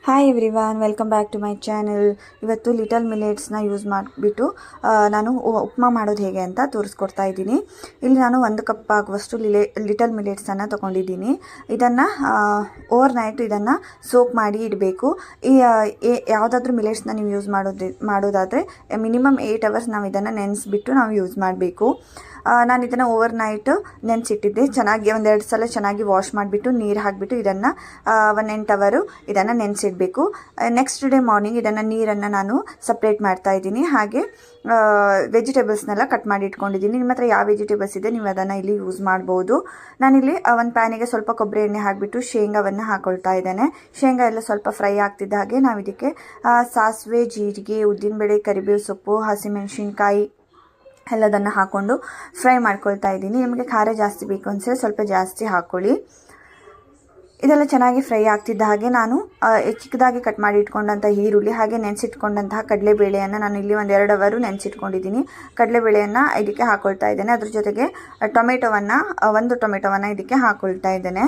Hi everyone, welcome back to my channel. ಇವತ್ತು little ಮಿಲೆಟ್ಸ್ನ use ಮಾಡಿಬಿಟ್ಟು ನಾನು ಉಪ್ಮಾ ಮಾಡೋದು ಹೇಗೆ ಅಂತ ತೋರಿಸ್ಕೊಡ್ತಾ ಇದ್ದೀನಿ. ಇಲ್ಲಿ ನಾನು 1 ಕಪ್ ಆಗುವಷ್ಟು ಲಿಟಲ್ ಮಿಲೆಟ್ಸನ್ನು ತೊಗೊಂಡಿದ್ದೀನಿ. ಇದನ್ನು ಓವರ್ ನೈಟ್ ಇದನ್ನು ಸೋಕ್ ಮಾಡಿ ಇಡಬೇಕು. ಯಾವುದಾದ್ರೂ ಮಿಲೆಟ್ಸ್ನ ನೀವು ಯೂಸ್ ಮಾಡೋದಾದರೆ ಮಿನಿಮಮ್ 8 ಅವರ್ಸ್ ನಾವು ಇದನ್ನು ನೆನೆಸ್ಬಿಟ್ಟು ನಾವು ಯೂಸ್ ಮಾಡಬೇಕು. ನಾನು ಇದನ್ನು ಓವರ್ ನೈಟ್ ನೆನೆಸಿಟ್ಟಿದ್ದೆ. ಚೆನ್ನಾಗಿ 1-2 ಸಲ ಚೆನ್ನಾಗಿ ವಾಶ್ ಮಾಡಿಬಿಟ್ಟು ನೀರು ಹಾಕಿಬಿಟ್ಟು ಇದನ್ನು 1-8 ಅವರು ಇದನ್ನು ನೆನೆಸಿಡಬೇಕು. ನೆಕ್ಸ್ಟ್ ಡೇ ಮಾರ್ನಿಂಗ್ ಇದನ್ನು ನೀರನ್ನು ನಾನು ಸಪ್ರೇಟ್ ಮಾಡ್ತಾ ಇದ್ದೀನಿ. ಹಾಗೆ ವೆಜಿಟೇಬಲ್ಸ್ನೆಲ್ಲ ಕಟ್ ಮಾಡಿ ಇಟ್ಕೊಂಡಿದ್ದೀನಿ. ನಿಮ್ಮ ಹತ್ರ ಯಾವ ವೆಜಿಟೇಬಲ್ಸ್ ಇದೆ ನೀವು ಅದನ್ನು ಇಲ್ಲಿ ಯೂಸ್ ಮಾಡ್ಬೋದು. ನಾನಿಲ್ಲಿ ಒಂದು ಪ್ಯಾನಿಗೆ ಸ್ವಲ್ಪ ಕೊಬ್ಬರಿ ಎಣ್ಣೆ ಹಾಕಿಬಿಟ್ಟು ಶೇಂಗಾವನ್ನು ಹಾಕೊಳ್ತಾ ಇದ್ದೇನೆ. ಶೇಂಗಾ ಎಲ್ಲ ಸ್ವಲ್ಪ ಫ್ರೈ ಆಗ್ತಿದ್ದ ಹಾಗೆ ನಾವು ಇದಕ್ಕೆ ಸಾಸಿವೆ, ಜೀರಿಗೆ, ಉದ್ದಿನಬೇಳೆ, ಕರಿಬೇವು ಸೊಪ್ಪು, ಹಸಿಮೆಣಸಿನ್ಕಾಯಿ ಎಲ್ಲದನ್ನು ಹಾಕ್ಕೊಂಡು ಫ್ರೈ ಮಾಡ್ಕೊಳ್ತಾ ಇದ್ದೀನಿ. ನಿಮಗೆ ಖಾರ ಜಾಸ್ತಿ ಬೇಕು ಅನಿಸಿದ್ರೆ ಸ್ವಲ್ಪ ಜಾಸ್ತಿ ಹಾಕ್ಕೊಳ್ಳಿ. ಇದೆಲ್ಲ ಚೆನ್ನಾಗಿ ಫ್ರೈ ಆಗ್ತಿದ್ದ ಹಾಗೆ ನಾನು ಚಿಕ್ಕದಾಗಿ ಕಟ್ ಮಾಡಿ ಇಟ್ಕೊಂಡಂಥ ಈರುಳ್ಳಿ ಹಾಗೆ ನೆನೆಸಿಟ್ಕೊಂಡಂತಹ ಕಡಲೆಬೇಳೆಯನ್ನು ನಾನು ಇಲ್ಲಿ 1-2 ಅವರು ನೆನೆಸಿಟ್ಕೊಂಡಿದ್ದೀನಿ. ಕಡಲೆಬೇಳೆಯನ್ನು ಇದಕ್ಕೆ ಹಾಕ್ಕೊಳ್ತಾ ಇದ್ದೇನೆ. ಅದ್ರ ಜೊತೆಗೆ ಒಂದು ಟೊಮೆಟೊವನ್ನು ಇದಕ್ಕೆ ಹಾಕ್ಕೊಳ್ತಾ ಇದ್ದೇನೆ.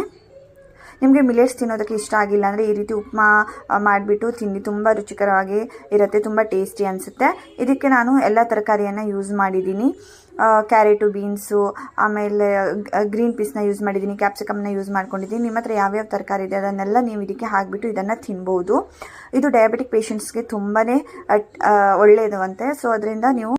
ನಿಮಗೆ ಮಿಲೆಟ್ಸ್ ತಿನ್ನೋದಕ್ಕೆ ಇಷ್ಟ ಆಗಿಲ್ಲ ಅಂದರೆ ಈ ರೀತಿ ಉಪ್ಮಾ ಮಾಡಿಬಿಟ್ಟು ತಿನ್ನಿ, ತುಂಬ ರುಚಿಕರವಾಗಿ ಇರುತ್ತೆ, ತುಂಬ ಟೇಸ್ಟಿ ಅನಿಸುತ್ತೆ. ಇದಕ್ಕೆ ನಾನು ಎಲ್ಲ ತರಕಾರಿಯನ್ನು ಯೂಸ್ ಮಾಡಿದ್ದೀನಿ. ಕ್ಯಾರೆಟು, ಬೀನ್ಸು, ಆಮೇಲೆ ಗ್ರೀನ್ ಪೀಸ್ನ ಯೂಸ್ ಮಾಡಿದ್ದೀನಿ, ಕ್ಯಾಪ್ಸಿಕಮ್ನ ಯೂಸ್ ಮಾಡ್ಕೊಂಡಿದ್ದೀನಿ. ನಿಮ್ಮ ಹತ್ರ ಯಾವ್ಯಾವ ತರಕಾರಿ ಇದೆ ಅದನ್ನೆಲ್ಲ ನೀವು ಇದಕ್ಕೆ ಹಾಕಿಬಿಟ್ಟು ಇದನ್ನು ತಿನ್ಬೋದು. ಇದು ಡಯಾಬಿಟಿಕ್ ಪೇಷಂಟ್ಸ್ಗೆ ತುಂಬಾ ಒಳ್ಳೆಯದು ಅಂತೆ. ಸೊ ಅದರಿಂದ ನೀವು